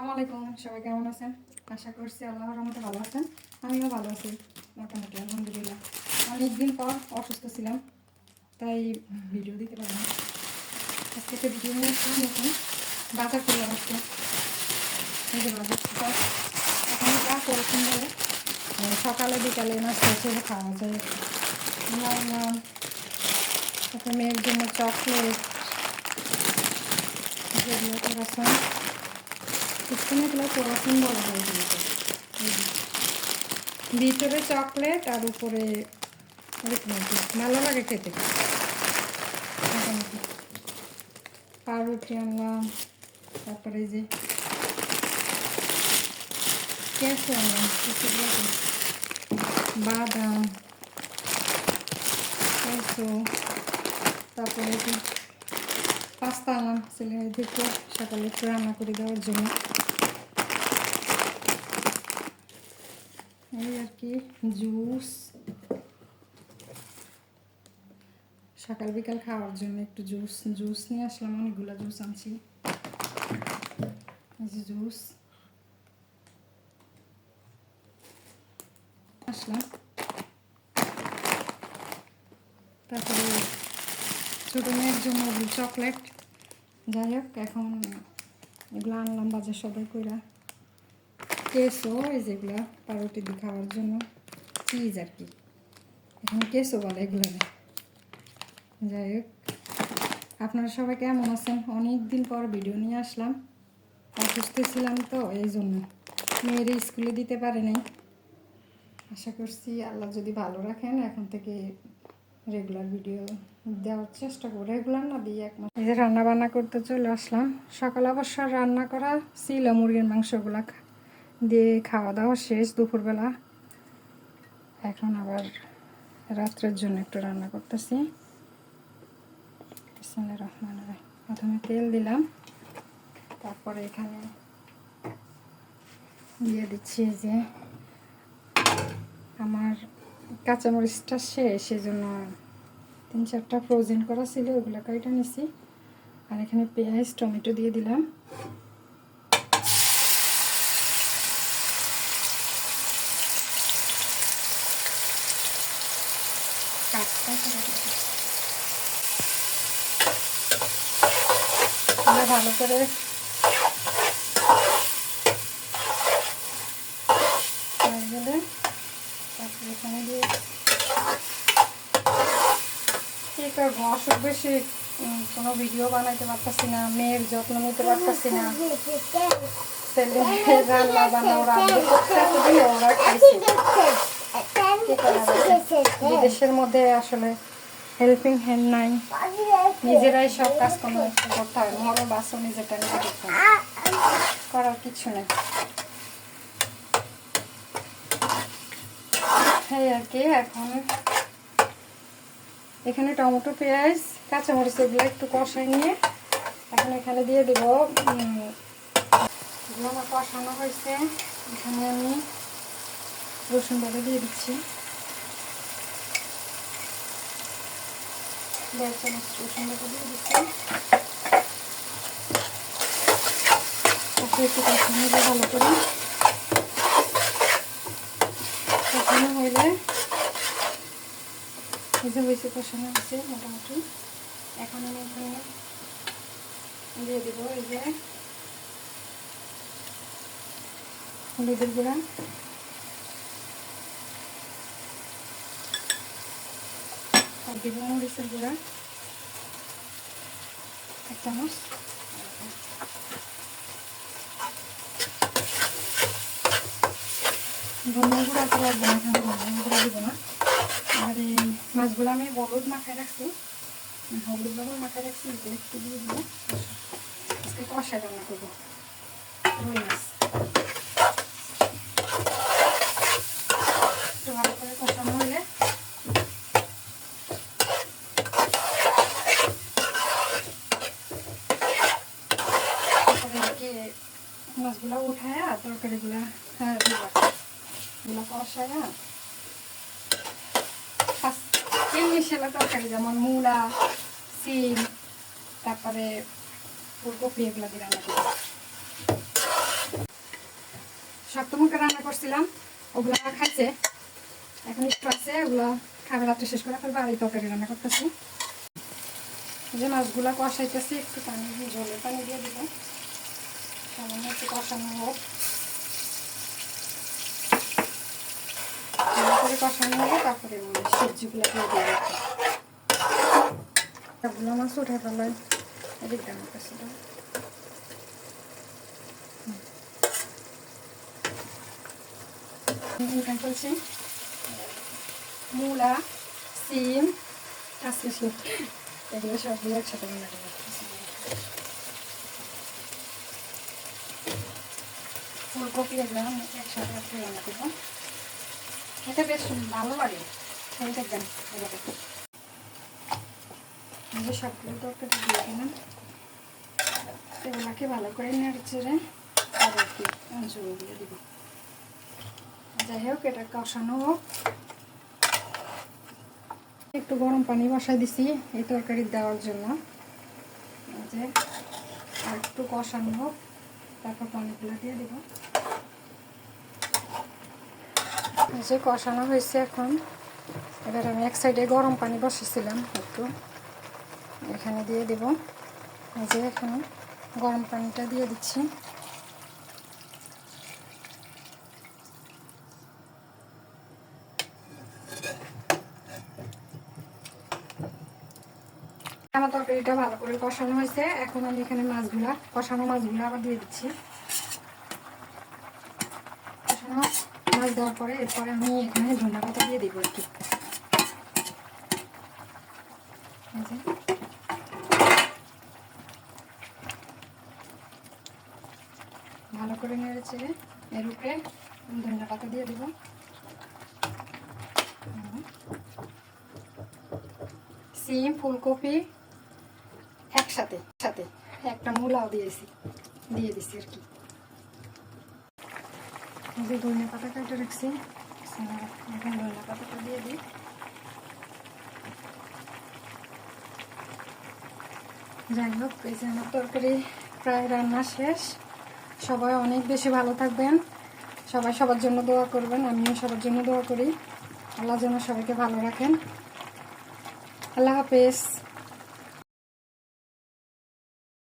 আসসালামু আলাইকুম, সবাই কেমন আছেন? আশা করছি আল্লাহর রহমতে ভালো আছেন। আমিও ভালো আছি মোটামুটি, আলহামদুলিল্লাহ। অনেকদিন পর অসুস্থ ছিলাম, তাই ভিডিও দিতে পারি না। আজকে একটা ভিডিও নিয়ে আসলাম, নতুন বাজার করলাম আজকে। এই যে বাজার এখন যা করেছেন বলে সকালে বিকালে নাস্তা হিসেবে খাওয়া যায়। নরমাল তারপরে মেয়ের জন্য চকলেট, যেগুলো করেছেন এগুলো করেছেন বলা হয় এগুলোকে। ভিতরে চকলেট আর উপরে এরকম ভালো লাগে খেতে। মোটামুটি পাউরুটি আনলাম, তারপরে এই যে কেসও আনলাম, বাদাম, কেসো, তারপরে একটু পাস্তা আনলাম ছেলের দিকে সকালে একটু রান্না করে দেওয়ার জন্য। এই আর কি, জুস সকাল বিকাল খাওয়ার জন্য একটু জুস নিয়ে আসলাম। অনেকগুলো জুস আনছি, এই যে জুস আসলাম। তারপরে ছোটো মেয়ের জন্য চকলেট। যাই হোক, এখন এগুলো আনলাম বাজার সবাই কইরা। কেসও এই যেগুলো পাউরুটি দিয়ে খাওয়ার জন্য, চিজ আর কি, এখন কেসও বলে এগুলো। যাই হোক, আপনারা সবাই কেমন আছেন? অনেক দিন পর ভিডিও নিয়ে আসলাম। অসুস্থ ছিলাম তো, এই জন্য মেয়ের স্কুলে দিতে পারে নাই। আশা করছি আল্লাহ যদি ভালো রাখেন, এখন থেকে রেগুলার ভিডিও দেওয়ার চেষ্টা করব। রেগুলার না দিয়ে এক মাস। এই যে রান্না বান্না করতে চলে আসলাম। সকালে অবশ্য রান্না করা ছিল, মুরগির মাংসগুলা দিয়ে খাওয়া দাওয়া শেষ দুপুরবেলা। এখন আবার রাত্রের জন্য একটু রান্না করতেছি। প্রথমে তেল দিলাম, তারপরে এখানে দিয়ে দিচ্ছি যে আমার কাঁচামরিচটা শেষ, সেজন্য 3-4টা ফ্রোজেন করা ছিল, ওগুলো কাইটা নিছি। আর এখানে পেঁয়াজ টমেটো দিয়ে দিলাম। ভালো করে গেলে তারপরে এখানে দিয়ে কী করবো, অসুখ বেশি, কোনো ভিডিও বানাইতে পারতেছি না, মেয়ের যত্ন নিতে পারতেছি না। ছেলে রান্না বান্না ওরা ওরা খাইছে। বিদেশের মধ্যে আসলে হেল্পিং হ্যান্ড নাই, নিজেরাই সব কাজকর্ম করতে হয়। মরো বাসও নিজেরটা নিজে করতে হয়, করার কিছু নেই। এই আর কি, এখন এখানে টমেটো পেঁয়াজ কাঁচামরিচ এগুলো একটু কষাই নিয়ে এখন এখানে দিয়ে দেবো। এগুলো আমার কষানো হয়েছে, এখানে আমি রসুন বাটা দিয়ে দিচ্ছি। 1.5 চামচ রসুন বাটা দিয়ে দিচ্ছি। একটু কষানো হলে ভালো করে কষানো হইলে এই যে হয়েছে, কষানো হচ্ছে মোটামুটি। এখন আমি এখানে দিয়ে দেবো এই যে হলুদের গুঁড়া, আর দেবো মরিচের গুঁড়া 1 চামচ, ধনিয়া গুঁড়া তো লাগবে না, ধনিয়া গুঁড়া দিব না। আর এই মাছগুলো আমি হলুদ মাখায় রাখছি, হলুদ লবণ মাখায় রাখছি, একটু দিয়ে দিব। আজকে কষায় রান্না করবো রুই মাছ। একটু ভালো করে কষানো হলে মাছগুলো উঠায় তরকারিগুলো এগুলো কষায় মিশালা তরকারি, যেমন মূলা, সিম, তারপরে ফুলকপি, এগুলো দিয়ে রান্না করি। শক্ত মুখে রান্না করছিলাম, ওগুলো খাইছে। এখন একটু আছে, ওগুলো খাবে, রাত্রে শেষ করে ফেলবো। আর এই তরকারি রান্না করতেছি, যে মাছগুলা কষাইতেছি, একটু পানি দিয়ে, জলের পানি দিয়ে দিব, সামান্য একটু কষানো হোক, করে কষানো হবে। তারপরে সবজিগুলো দিয়ে দেবো। সবগুলো মাছ উঠে ফেলায় এদিক দাম করছি। উঠে ফেলছি মূলা, সিম, কাঁচকলা, এগুলো সবগুলো একসাথে রান্না করে রাখতেছি। ফুলকপি এগুলো একসাথে রান্না করবো, এটা বেশ ভালো লাগে। খেয়ে দেখবেন এভাবে। যে সবগুলো তরকারি দিয়ে দিলাম, এগুলাকে ভালো করে নেড়ে চেড়ে তাদেরকে অঞ্চল দিয়ে দিব। যাই হোক, এটা কষানো হোক। একটু গরম পানি বসাই দিছি এই তরকারি দেওয়ার জন্য, যে আর একটু কষানো হোক, তারপর পানিগুলো দিয়ে দিব। যে কষানো হয়েছে এখন, এবার আমি এক সাইডে গরম পানি বসেছিলাম, একটু এখানে দিয়ে দিব। যে এখানে গরম পানিটা দিয়ে দিচ্ছি। আমার তরকারিটা ভালো করে কষানো হয়েছে। এখন আমি এখানে মাছগুলা, কষানো মাছগুলো আবার দিয়ে দিচ্ছি। কষানো মাছ দেওয়ার পরে এরপরে আমি এখানে ধনিয়া পাতা দিয়ে দিব একটু। ভালো করে নেড়ে চেড়ে এর উপরে ধনিয়া পাতা দিয়ে দিব। সিম, ফুলকপি একসাথে সাথে একটা মূলাও দিয়ে দিছি আর কি। যে ধনিয়া পাতা কেটে রাখছি, এখন ধনিয়া পাতাটা দিয়ে দিই। যাই হোক, এই যে আমার তরকারি প্রায় রান্না শেষ। সবাই অনেক বেশি ভালো থাকবেন, সবাই সবার জন্য দোয়া করবেন, আমিও সবার জন্য দোয়া করি। আল্লাহ যেন সবাইকে ভালো রাখেন। আল্লাহ হাফেজ।